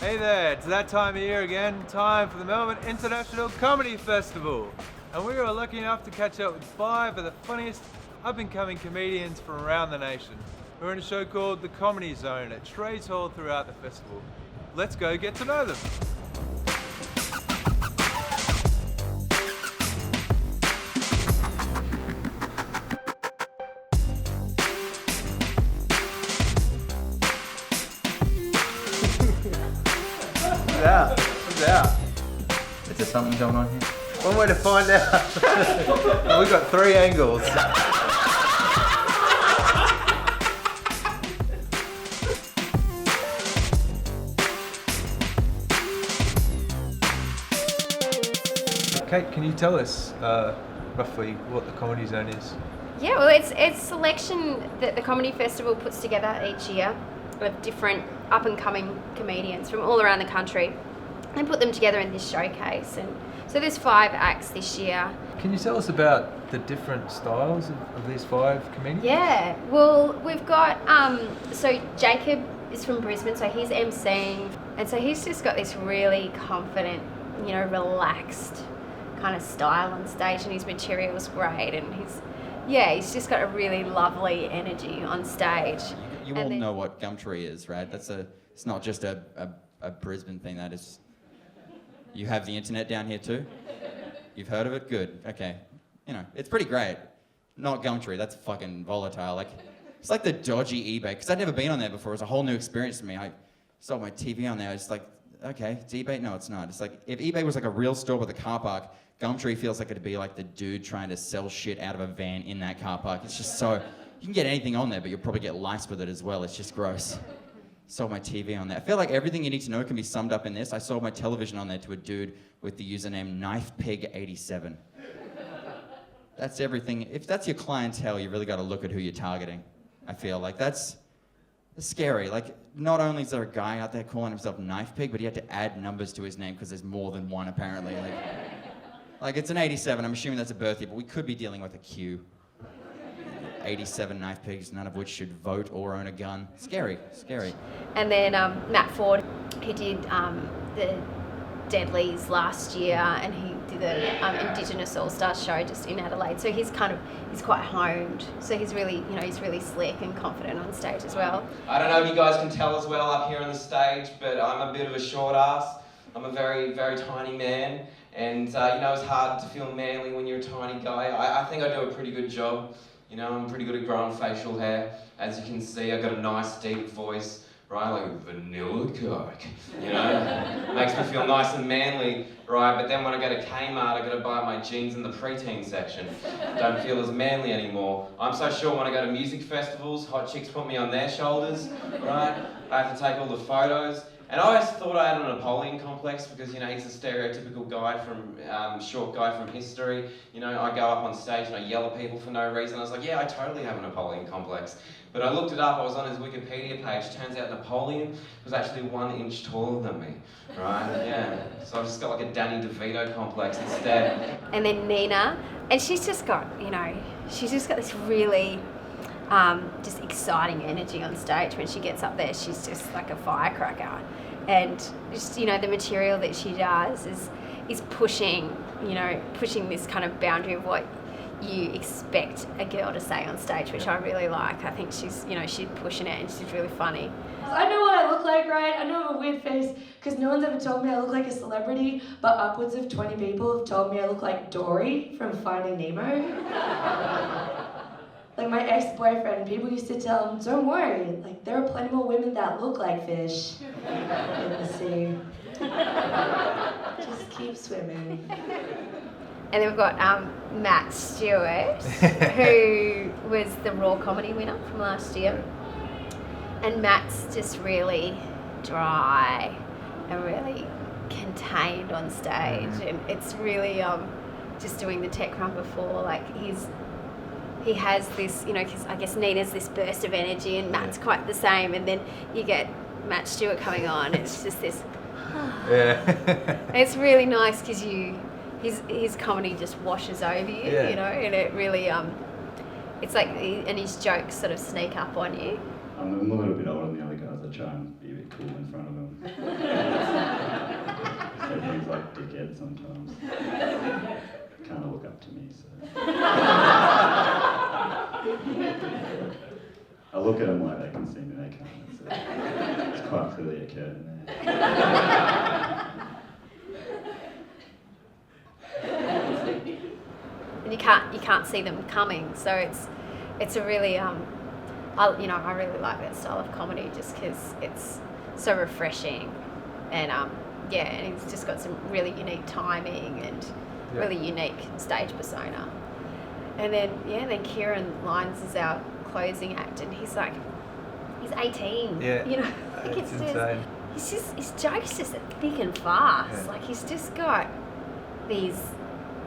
Hey there, it's that time of year again, time for the Melbourne International Comedy Festival. And we were lucky enough to catch up with 5 of the funniest up-and-coming comedians from around the nation. We're in a show called The Comedy Zone at Trades Hall throughout the festival. Let's go get to know them. Who's out? Is there something going on here? One way to find out. We've got 3 angles. Kate, can you tell us roughly what the Comedy Zone is? Yeah, well, it's selection that the Comedy Festival puts together each year of different up-and-coming comedians from all around the country and put them together in this showcase. And so there's 5 acts this year. Can you tell us about the different styles of these 5 comedians? Yeah, well, we've got, so Jacob is from Brisbane, so he's emceeing, and so he's just got this really confident, relaxed kind of style on stage, and his material's great, and he's just got a really lovely energy on stage. You all know what Gumtree is, right? It's not just a Brisbane thing, that is. You have the internet down here too? You've heard of it? Good, okay. It's pretty great. Not Gumtree, that's fucking volatile. It's like the dodgy eBay, because I'd never been on there before. It was a whole new experience to me. I saw my TV on there, it's like, okay, it's eBay? No, it's not. It's like, if eBay was like a real store with a car park, Gumtree feels like it'd be like the dude trying to sell shit out of a van in that car park. It's just so, you can get anything on there, but you'll probably get lice with it as well. It's just gross. Sold my TV on there. I feel like everything you need to know can be summed up in this. I sold my television on there to a dude with the username KnifePig87. That's everything. If that's your clientele, you really got to look at who you're targeting. I feel like that's scary. Like, not only is there a guy out there calling himself Knife Pig, but he had to add numbers to his name because there's more than one apparently. Like it's an 87. I'm assuming that's a birth year, but we could be dealing with a Q. 87 knife pigs, none of which should vote or own a gun. Scary. And then Matt Ford, who did the Deadlies last year, and he did the Indigenous All-Stars show just in Adelaide. So he's quite honed. So he's really, he's really slick and confident on stage as well. I don't know if you guys can tell as well up here on the stage, but I'm a bit of a short ass. I'm a very, very tiny man. And, it's hard to feel manly when you're a tiny guy. I think I do a pretty good job. I'm pretty good at growing facial hair. As you can see, I've got a nice deep voice, right? Like vanilla Coke, Makes me feel nice and manly, right? But then when I go to Kmart, I got to buy my jeans in the preteen section. Don't feel as manly anymore. I'm so sure when I go to music festivals, hot chicks put me on their shoulders, right? I have to take all the photos. And I always thought I had a Napoleon complex because, he's a stereotypical guy short guy from history. I go up on stage and I yell at people for no reason. I was like, yeah, I totally have a Napoleon complex. But I looked it up, I was on his Wikipedia page. Turns out Napoleon was actually 1 inch taller than me, right? Yeah. So I've just got like a Danny DeVito complex instead. And then Nina, and she's just got this really just exciting energy on stage. When she gets up there, she's just like a firecracker. And just, the material that she does is pushing this kind of boundary of what you expect a girl to say on stage, which I really like. I think she's pushing it, and she's really funny. I know what I look like, right? I know I have a weird face because no one's ever told me I look like a celebrity, but upwards of 20 people have told me I look like Dory from Finding Nemo. Like my ex-boyfriend, people used to tell him, don't worry, there are plenty more women that look like fish in the sea. Just keep swimming. And then we've got Matt Stewart, who was the Raw Comedy winner from last year. And Matt's just really dry and really contained on stage. And it's really just doing the tech run before, he has this, because I guess Nina's this burst of energy and Matt's quite the same, and then you get Matt Stewart coming on. It's just this. It's really nice because his comedy just washes over you, and it really it's like, and his jokes sort of sneak up on you. I'm a little bit older than the other guys. I try and be a bit cool in front of them. Say things like dickhead sometimes. Kind of look up to me, so. I look at them like they can see me, they can't. So it's quite clearly a curtain there. And you can't see them coming, so it's a really I really like that style of comedy just because it's so refreshing, and and he's just got some really unique timing and really unique stage persona. And then Ciaran Lyons is our closing act, and he's 18. Yeah, it's insane. His jokes just thick and fast. Yeah. Like he's just got these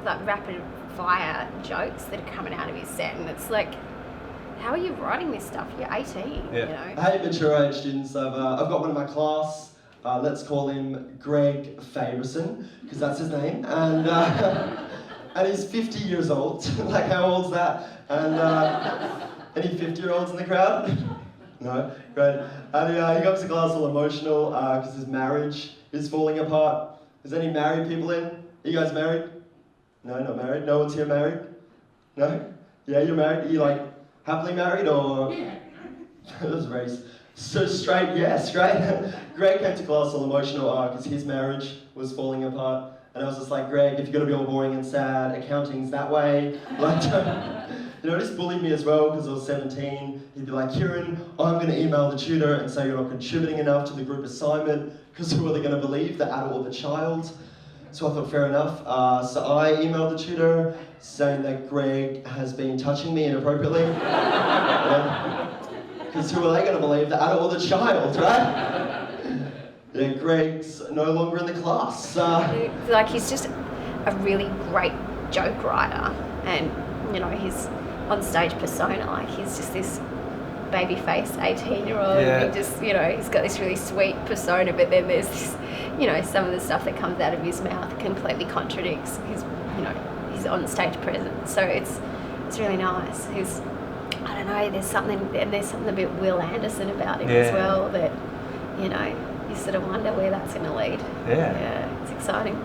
like rapid fire jokes that are coming out of his set, and it's like, how are you writing this stuff? You're 18, Hey, mature age students, I've got one in my class. Let's call him Greg Faberson, because that's his name, and and he's 50 years old. Like, how old's that? And any 50-year-olds in the crowd? No, great. And he comes to class all emotional because his marriage is falling apart. Is any married people in? Are you guys married? No, not married. No one's here married? No? Yeah, you're married? Are you like happily married or? Yeah. That was race. So straight, yes, right? Greg came to class all emotional because his marriage was falling apart. And I was just like, Greg, if you're gonna be all boring and sad, accounting's that way. Like, just bullied me as well because I was 17. He'd be like, Ciaran, I'm gonna email the tutor and say you're not contributing enough to the group assignment because who are they gonna believe, the adult or the child? So I thought, fair enough. So I emailed the tutor saying that Greg has been touching me inappropriately. Because who are they going to believe, the adult or the child, right? Yeah, Greg's no longer in the class. He's just a really great joke writer, and his on-stage persona, he's just this baby-faced 18-year-old. Yeah. He just, he's got this really sweet persona, but then there's this, some of the stuff that comes out of his mouth completely contradicts his on-stage presence. So it's really nice. I don't know, there's something a bit Will Anderson about him as well that, you sort of wonder where that's going to lead. Yeah. It's exciting.